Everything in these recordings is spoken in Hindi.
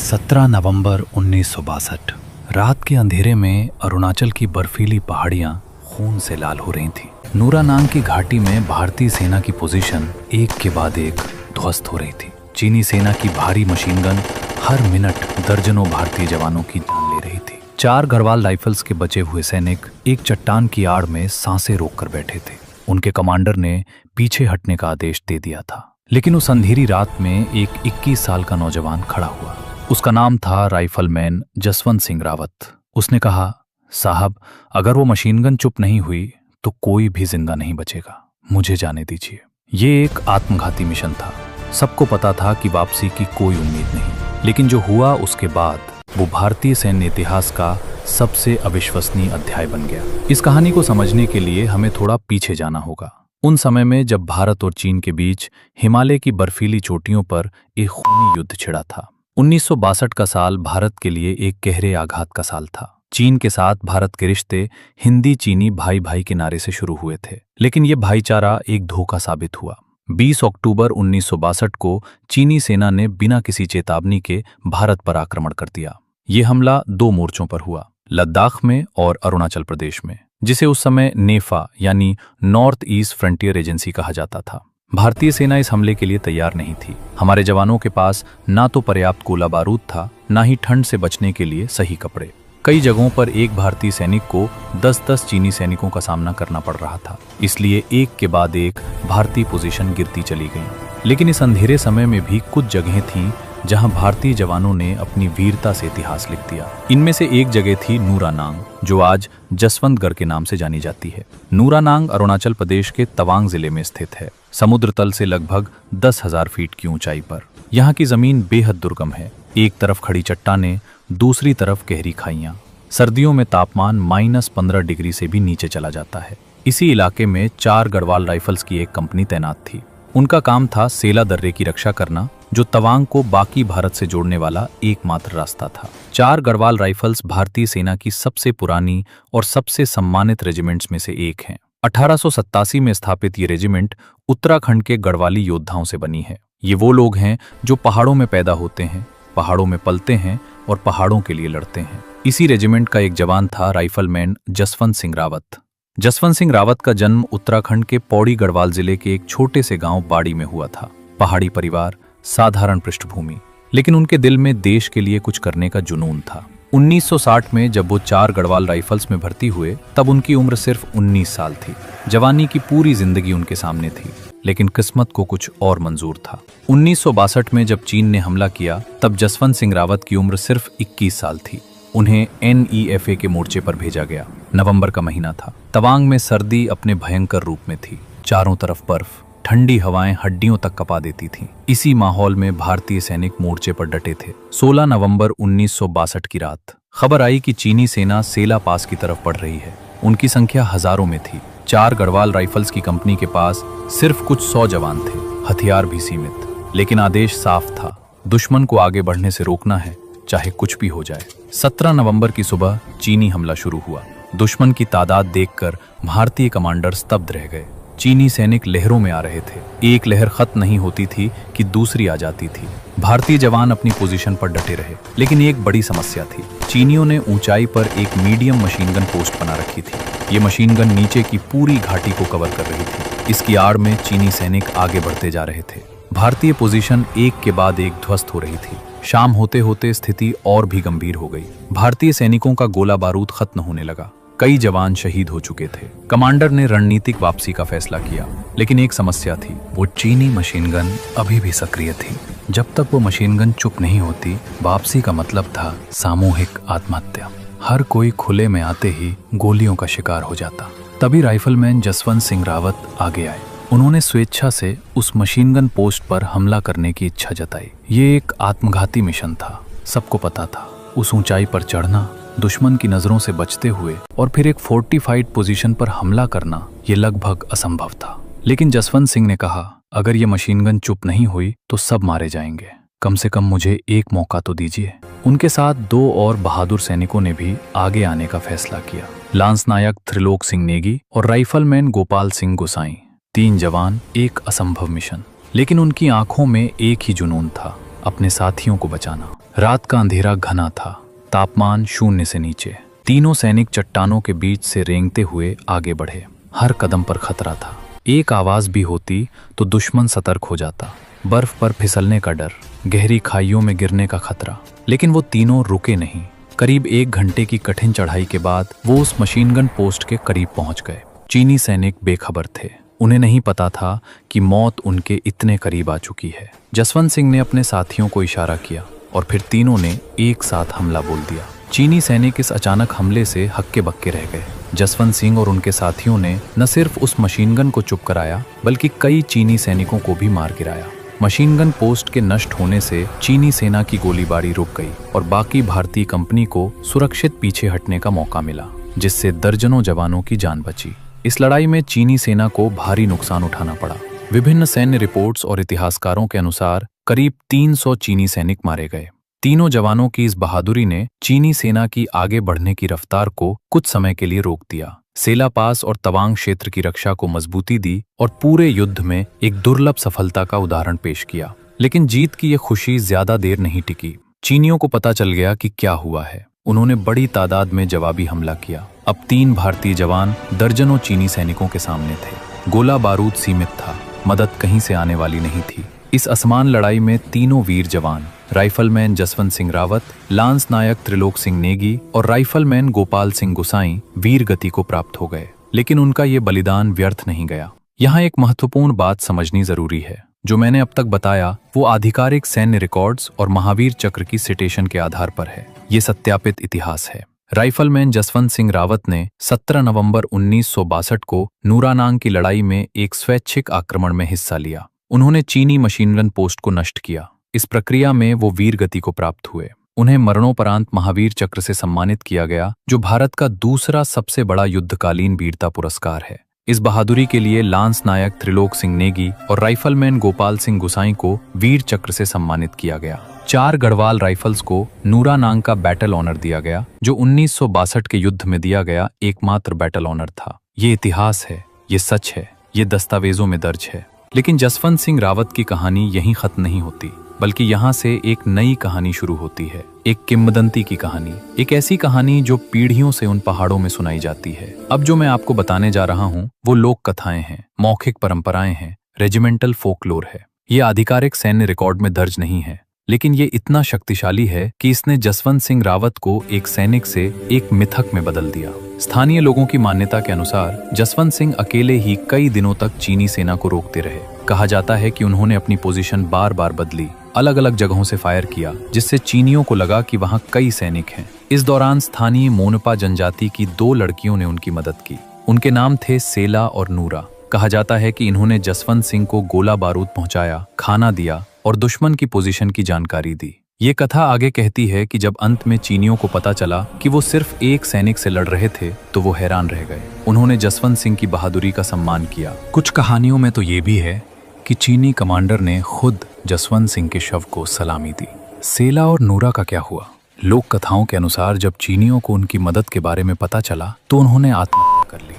17 नवंबर 1962 रात के अंधेरे में अरुणाचल की बर्फीली पहाड़ियां खून से लाल हो रही थीं। नूरानांग की घाटी में भारतीय सेना की पोजीशन एक के बाद एक ध्वस्त हो रही थी। चीनी सेना की भारी मशीन गन हर मिनट दर्जनों भारतीय जवानों की जान ले रही थी। 4 गढ़वाल राइफल्स के बचे हुए सैनिक एक चट्टान की आड़ में सांसें रोककर बैठे थे। उनके कमांडर ने पीछे हटने का आदेश दे दिया था, लेकिन उस अंधेरी रात में एक 21 साल का नौजवान खड़ा हुआ। उसका नाम था राइफलमैन जसवंत सिंह रावत। उसने कहा, साहब, अगर वो मशीनगन चुप नहीं हुई तो कोई भी जिंदा नहीं बचेगा, मुझे जाने दीजिए। ये एक आत्मघाती मिशन था। सबको पता था कि वापसी की कोई उम्मीद नहीं, लेकिन जो हुआ उसके बाद वो भारतीय सैन्य इतिहास का सबसे अविश्वसनीय अध्याय बन गया। इस कहानी को समझने के लिए हमें थोड़ा पीछे जाना होगा, उन समय में जब भारत और चीन के बीच हिमालय की बर्फीली चोटियों पर एक खूनी युद्ध छिड़ा था। 1962 का साल भारत के लिए एक गहरे आघात का साल था। चीन के साथ भारत के रिश्ते हिंदी चीनी भाई भाई के नारे से शुरू हुए थे, लेकिन ये भाईचारा एक धोखा साबित हुआ। 20 अक्टूबर 1962 को चीनी सेना ने बिना किसी चेतावनी के भारत पर आक्रमण कर दिया। ये हमला 2 मोर्चों पर हुआ, लद्दाख में और अरुणाचल प्रदेश में, जिसे उस समय नेफा यानी नॉर्थ ईस्ट फ्रंटियर एजेंसी कहा जाता था। भारतीय सेना इस हमले के लिए तैयार नहीं थी। हमारे जवानों के पास ना तो पर्याप्त गोला बारूद था, ना ही ठंड से बचने के लिए सही कपड़े। कई जगहों पर एक भारतीय सैनिक को 10-10 चीनी सैनिकों का सामना करना पड़ रहा था, इसलिए एक के बाद एक भारतीय पोजीशन गिरती चली गई। लेकिन इस अंधेरे समय में भी कुछ जगहें थीं जहां भारतीय जवानों ने अपनी वीरता से इतिहास लिख दिया। इनमें से एक जगह थी नूरानांग, जो आज जसवंतगढ़ के नाम से जानी जाती है। नूरानांग अरुणाचल प्रदेश के तवांग जिले में स्थित है, समुद्र तल से लगभग 10,000 फीट की ऊंचाई पर। यहाँ की जमीन बेहद दुर्गम है। एक तरफ खड़ी चट्टानें, दूसरी तरफ गहरी खाइयां। सर्दियों में तापमान -15 डिग्री से भी नीचे चला जाता है। इसी इलाके में 4 गढ़वाल राइफल्स की एक कंपनी तैनात थी। उनका काम था सेला दर्रे की रक्षा करना, जो तवांग को बाकी भारत से जोड़ने वाला एकमात्र रास्ता था। 4 गढ़वाल राइफल्स भारतीय सेना की सबसे पुरानी और सबसे सम्मानित रेजिमेंट्स में से एक हैं। 1887 में स्थापित ये रेजिमेंट उत्तराखंड के गढ़वाली योद्धाओं से बनी है। ये वो लोग हैं जो पहाड़ों में पैदा होते हैं, पहाड़ों में पलते हैं और पहाड़ों के लिए लड़ते हैं। इसी रेजिमेंट का एक जवान था राइफलमैन जसवंत सिंह रावत। जसवंत सिंह रावत का जन्म उत्तराखंड के पौड़ी गढ़वाल जिले के एक छोटे से गांव बाड़ी में हुआ था। पहाड़ी परिवार, साधारण पृष्ठभूमि, लेकिन उनके दिल में देश के लिए कुछ करने का जुनून था। 1960 में जब वो 4 गढ़वाल राइफल्स में भर्ती हुए, तब उनकी उम्र सिर्फ 19 साल थी। जवानी की पूरी जिंदगी उनके सामने थी, लेकिन किस्मत को कुछ और मंजूर था। 1962 में जब चीन ने हमला किया, तब जसवंत सिंह रावत की उम्र सिर्फ 21 साल थी। उन्हें NEFA के मोर्चे पर भेजा गया। नवंबर का महीना था। तवांग में सर्दी अपने भयंकर रूप में थी। चारों तरफ बर्फ, ठंडी हवाएं हड्डियों तक कपा देती थीं। इसी माहौल में भारतीय सैनिक मोर्चे पर डटे थे। 16 नवंबर 1962 की रात खबर आई कि चीनी सेना सेला पास की तरफ बढ़ रही है। उनकी संख्या हजारों में थी। 4 गढ़वाल राइफल्स की कंपनी के पास सिर्फ कुछ 100 जवान थे, हथियार भी सीमित, लेकिन आदेश साफ था, दुश्मन को आगे बढ़ने से रोकना है, चाहे कुछ भी हो जाए। 17 नवंबर की सुबह चीनी हमला शुरू हुआ। दुश्मन की तादाद देखकर भारतीय कमांडर स्तब्ध रह गए। चीनी सैनिक लहरों में आ रहे थे। एक लहर खत्म नहीं होती थी कि दूसरी आ जाती थी। भारतीय जवान अपनी पोजीशन पर डटे रहे, लेकिन एक बड़ी समस्या थी। चीनियों ने ऊंचाई पर एक मीडियम मशीनगन पोस्ट बना रखी थी। ये मशीनगन नीचे की पूरी घाटी को कवर कर रही थी। इसकी आड़ में चीनी सैनिक आगे बढ़ते जा रहे थे। भारतीय पोजीशन एक के बाद एक ध्वस्त हो रही थी। शाम होते होते स्थिति और भी गंभीर हो गई। भारतीय सैनिकों का गोला बारूद खत्म होने लगा। कई जवान शहीद हो चुके थे। कमांडर ने रणनीतिक वापसी का फैसला किया, लेकिन एक समस्या थी। वो चीनी मशीनगन अभी भी सक्रिय थी। जब तक वो मशीनगन चुप नहीं होती, वापसी का मतलब था सामूहिक आत्महत्या। हर कोई खुले में आते ही गोलियों का शिकार हो जाता। तभी राइफलमैन जसवंत सिंह रावत आगे आए। उन्होंने स्वेच्छा से उस मशीनगन पोस्ट पर हमला करने की इच्छा जताई। ये एक आत्मघाती मिशन था। सबको पता था उस ऊंचाई पर चढ़ना, दुश्मन की नजरों से बचते हुए और फिर एक फोर्टिफाइड पोजीशन पर हमला करना, ये लगभग असंभव था। लेकिन जसवंत सिंह ने कहा, अगर ये मशीनगन चुप नहीं हुई तो सब मारे जाएंगे, कम से कम मुझे एक मौका तो दीजिए। उनके साथ 2 और बहादुर सैनिकों ने भी आगे आने का फैसला किया। लांस नायक त्रिलोक सिंह नेगी और राइफलमैन गोपाल सिंह गोसाई। 3 जवान, एक असंभव मिशन, लेकिन उनकी आंखों में एक ही जुनून था, अपने साथियों को बचाना। रात का अंधेरा घना था, तापमान 0 से नीचे। तीनों सैनिक चट्टानों के बीच से रेंगते हुए आगे बढ़े। हर कदम पर खतरा था। एक आवाज भी होती तो दुश्मन सतर्क हो जाता। बर्फ पर फिसलने का डर, गहरी खाइयों में गिरने का खतरा। लेकिन वो तीनों रुके नहीं। करीब 1 घंटे की कठिन चढ़ाई के बाद वो उस मशीनगन पोस्ट के करीब पहुंच गए। चीनी सैनिक बेखबर थे। उन्हें नहीं पता था कि मौत उनके इतने करीब आ चुकी है। जसवंत सिंह ने अपने साथियों को इशारा किया और फिर तीनों ने एक साथ हमला बोल दिया। चीनी सैनिक इस अचानक हमले से हक्के बक्के रह गए। जसवंत सिंह और उनके साथियों ने न सिर्फ उस मशीनगन को चुप कराया, बल्कि कई चीनी सैनिकों को भी मार गिराया। मशीनगन पोस्ट के नष्ट होने से चीनी सेना की गोलीबारी रुक गई और बाकी भारतीय कंपनी को सुरक्षित पीछे हटने का मौका मिला, जिससे दर्जनों जवानों की जान बची। इस लड़ाई में चीनी सेना को भारी नुकसान उठाना पड़ा। विभिन्न सैन्य रिपोर्ट्स और इतिहासकारों के अनुसार करीब 300 चीनी सैनिक मारे गए। तीनों जवानों की इस बहादुरी ने चीनी सेना की आगे बढ़ने की रफ्तार को कुछ समय के लिए रोक दिया, सेला पास और तवांग क्षेत्र की रक्षा को मजबूती दी और पूरे युद्ध में एक दुर्लभ सफलता का उदाहरण पेश किया। लेकिन जीत की यह खुशी ज्यादा देर नहीं टिकी। चीनियों को पता चल गया कि क्या हुआ है। उन्होंने बड़ी तादाद में जवाबी हमला किया। अब 3 भारतीय जवान दर्जनों चीनी सैनिकों के सामने थे। गोला बारूद सीमित था, मदद कहीं से आने वाली नहीं थी। इस असमान लड़ाई में तीनों वीर जवान, राइफलमैन जसवंत सिंह रावत, लांस नायक त्रिलोक सिंह नेगी और राइफलमैन गोपाल सिंह गुसाई वीर गति को प्राप्त हो गए। लेकिन उनका ये बलिदान व्यर्थ नहीं गया। यहाँ एक महत्वपूर्ण बात समझनी जरूरी है। जो मैंने अब तक बताया वो आधिकारिक सैन्य रिकॉर्ड्स और महावीर चक्र की सिटेशन के आधार पर है। ये सत्यापित इतिहास है। राइफलमैन जसवंत सिंह रावत ने 17 नवंबर 1962 को नूरानांग की लड़ाई में एक स्वैच्छिक आक्रमण में हिस्सा लिया। उन्होंने चीनी मशीनगन पोस्ट को नष्ट किया। इस प्रक्रिया में वो वीर गति को प्राप्त हुए। उन्हें मरणोपरांत महावीर चक्र से सम्मानित किया गया, जो भारत का दूसरा सबसे बड़ा युद्धकालीन वीरता पुरस्कार है। इस बहादुरी के लिए लांस नायक त्रिलोक सिंह नेगी और राइफलमैन गोपाल सिंह गुसाई को वीर चक्र से सम्मानित किया गया। 4 गढ़वाल राइफल्स को नूरानांग का बैटल ऑनर दिया गया, जो 1962 के युद्ध में दिया गया एकमात्र बैटल ऑनर था। ये इतिहास है, ये सच है, ये दस्तावेजों में दर्ज है। लेकिन जसवंत सिंह रावत की कहानी यहीं खत्म नहीं होती, बल्कि यहाँ से एक नई कहानी शुरू होती है। एक किंवदंती की कहानी, एक ऐसी कहानी जो पीढ़ियों से उन पहाड़ों में सुनाई जाती है। अब जो मैं आपको बताने जा रहा हूँ वो लोक कथाएं हैं, मौखिक परंपराएं हैं, रेजिमेंटल फोकलोर है। ये आधिकारिक सैन्य रिकॉर्ड में दर्ज नहीं है, लेकिन ये इतना शक्तिशाली है कि इसने जसवंत सिंह रावत को एक सैनिक से एक मिथक में बदल दिया। स्थानीय लोगों की मान्यता के अनुसार जसवंत सिंह अकेले ही कई दिनों तक चीनी सेना को रोकते रहे। कहा जाता है कि उन्होंने अपनी पोजीशन बार बार बदली, अलग अलग जगहों से फायर किया, जिससे चीनियों को लगा कि वहां कई सैनिक हैं। इस दौरान स्थानीय मोनपा जनजाति की 2 लड़कियों ने उनकी मदद की। उनके नाम थे सेला और नूरा। कहा जाता है कि इन्होंने जसवंत सिंह को गोला बारूद पहुंचाया, खाना दिया और दुश्मन की पोजीशन की जानकारी दी। ये कथा आगे कहती है कि जब अंत में चीनियों को पता चला कि वो सिर्फ एक सैनिक से लड़ रहे थे, तो वो हैरान रह गए। उन्होंने जसवंत सिंह की बहादुरी का सम्मान किया। कुछ कहानियों में तो ये भी है कि चीनी कमांडर ने खुद जसवंत सिंह के शव को सलामी दी। सेला और नूरा का क्या हुआ? लोक कथाओं के अनुसार जब चीनियों को उनकी मदद के बारे में पता चला तो उन्होंने आत्महत्या कर ली,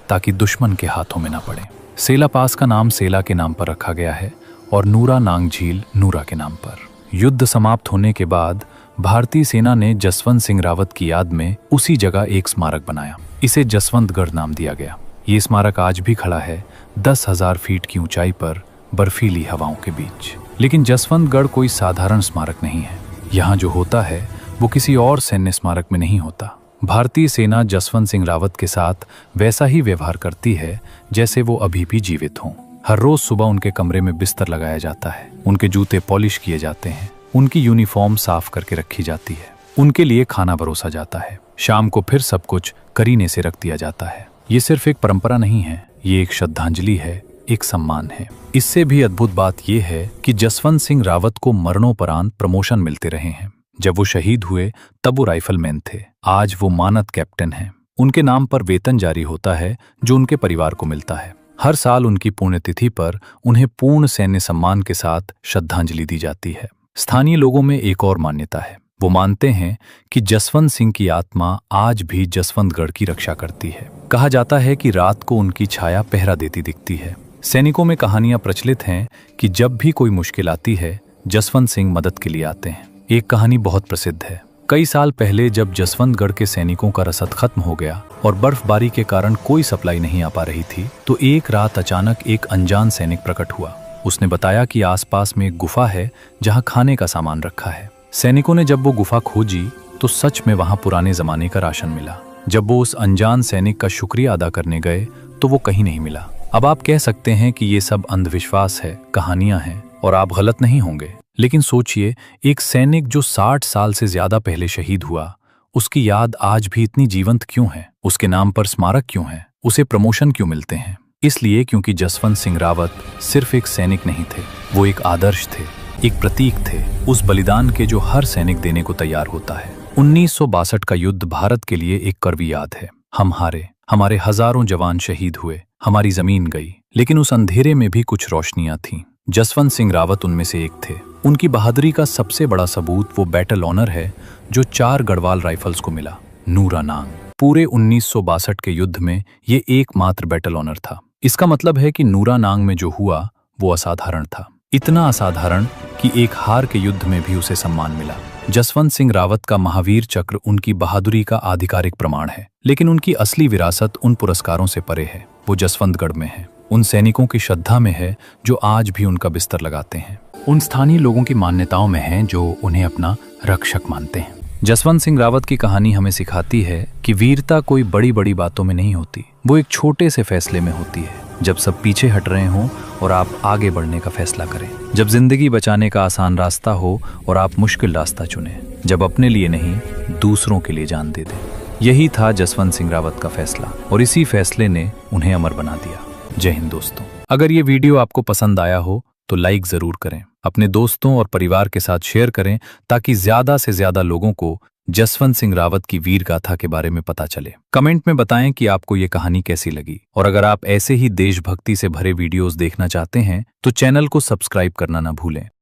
ताकि दुश्मन के हाथों में न पड़े। सेला पास का नाम सेला के नाम पर रखा गया है और नूरा नांग झील नूरा के नाम पर। युद्ध समाप्त होने के बाद भारतीय सेना ने जसवंत सिंह रावत की याद में उसी जगह एक स्मारक बनाया। इसे जसवंतगढ़ नाम दिया गया। ये स्मारक आज भी खड़ा है 10,000 फीट की ऊंचाई पर, बर्फीली हवाओं के बीच। लेकिन जसवंतगढ़ कोई साधारण स्मारक नहीं है। यहाँ जो होता है वो किसी और सैन्य स्मारक में नहीं होता। भारतीय सेना जसवंत सिंह रावत के साथ वैसा ही व्यवहार करती है जैसे वो अभी भी जीवित हों। हर रोज सुबह उनके कमरे में बिस्तर लगाया जाता है, उनके जूते पॉलिश किए जाते हैं, उनकी यूनिफॉर्म साफ करके रखी जाती है, उनके लिए खाना परोसा जाता है, शाम को फिर सब कुछ करीने से रख दिया जाता है। ये सिर्फ एक परंपरा नहीं है, ये एक श्रद्धांजलि है, एक सम्मान है। इससे भी अद्भुत बात यह है कि जसवंत सिंह रावत को मरणोपरांत प्रमोशन मिलते रहे हैं। जब वो शहीद हुए तब वो राइफलमैन थे, आज वो मानद कैप्टन हैं। उनके नाम पर वेतन जारी होता है जो उनके परिवार को मिलता है। हर साल उनकी पुण्यतिथि पर उन्हें पूर्ण सैन्य सम्मान के साथ श्रद्धांजलि दी जाती है। स्थानीय लोगों में एक और मान्यता है। वो मानते हैं कि जसवंत सिंह की आत्मा आज भी जसवंतगढ़ की रक्षा करती है। कहा जाता है कि रात को उनकी छाया पहरा देती दिखती है। सैनिकों में कहानियां प्रचलित हैं कि जब भी कोई मुश्किल आती है, जसवंत सिंह मदद के लिए आते हैं। एक कहानी बहुत प्रसिद्ध है। कई साल पहले जब जसवंतगढ़ के सैनिकों का रसद खत्म हो गया और बर्फबारी के कारण कोई सप्लाई नहीं आ पा रही थी, तो एक रात अचानक एक अनजान सैनिक प्रकट हुआ। उसने बताया कि आसपास में एक गुफा है जहां खाने का सामान रखा है। सैनिकों ने जब वो गुफा खोजी तो सच में वहां पुराने जमाने का राशन मिला। जब वो उस अनजान सैनिक का शुक्रिया अदा करने गए तो वो कहीं नहीं मिला। अब आप कह सकते हैं कि ये सब अंधविश्वास है, कहानियां हैं, और आप गलत नहीं होंगे। लेकिन सोचिए, एक सैनिक जो 60 साल से ज्यादा पहले शहीद हुआ, उसकी याद आज भी इतनी जीवंत क्यों है? उसके नाम पर स्मारक क्यों है? उसे प्रमोशन क्यों मिलते हैं? इसलिए क्योंकि जसवंत सिंह रावत सिर्फ एक सैनिक नहीं थे, वो एक आदर्श थे, एक प्रतीक थे, उस बलिदान के जो हर सैनिक देने को तैयार होता है। 1962 का युद्ध भारत के लिए एक कड़वी याद है। हम हारे, हमारे हजारों जवान शहीद हुए, हमारी जमीन गई, लेकिन उस अंधेरे में भी कुछ रोशनियां थीं। जसवंत सिंह रावत उनमें से एक थे। उनकी बहादुरी का सबसे बड़ा सबूत वो बैटल ऑनर है जो 4 गढ़वाल राइफल्स को मिला, नूरानांग। पूरे 1962 के युद्ध में ये एकमात्र बैटल ऑनर था। इसका मतलब है कि नूरानांग में जो हुआ वो असाधारण था, इतना असाधारण कि एक हार के युद्ध में भी उसे सम्मान मिला। जसवंत सिंह रावत का महावीर चक्र उनकी बहादुरी का आधिकारिक प्रमाण है, लेकिन उनकी असली विरासत उन पुरस्कारों से परे है। वो जसवंतगढ़ में है, उन सैनिकों की श्रद्धा में है जो आज भी उनका बिस्तर लगाते हैं, उन स्थानीय लोगों की मान्यताओं में है जो उन्हें अपना रक्षक मानते हैं। जसवंत सिंह रावत की कहानी हमें सिखाती है कि वीरता कोई बड़ी बड़ी बातों में नहीं होती, वो एक छोटे से फैसले में होती है। जब सब पीछे हट रहे हों और आप आगे बढ़ने का फैसला करें, जब जिंदगी बचाने का आसान रास्ता हो और आप मुश्किल रास्ता चुनें, जब अपने लिए नहीं दूसरों के लिए जान दे दें। यही था जसवंत सिंह रावत का फैसला, और इसी फैसले ने उन्हें अमर बना दिया। जय हिंद दोस्तों। अगर ये वीडियो आपको पसंद आया हो तो लाइक जरूर करें, अपने दोस्तों और परिवार के साथ शेयर करें ताकि ज्यादा से ज्यादा लोगों को जसवंत सिंह रावत की वीर गाथा के बारे में पता चले। कमेंट में बताएं कि आपको ये कहानी कैसी लगी, और अगर आप ऐसे ही देशभक्ति से भरे वीडियोस देखना चाहते हैं तो चैनल को सब्सक्राइब करना ना भूलें।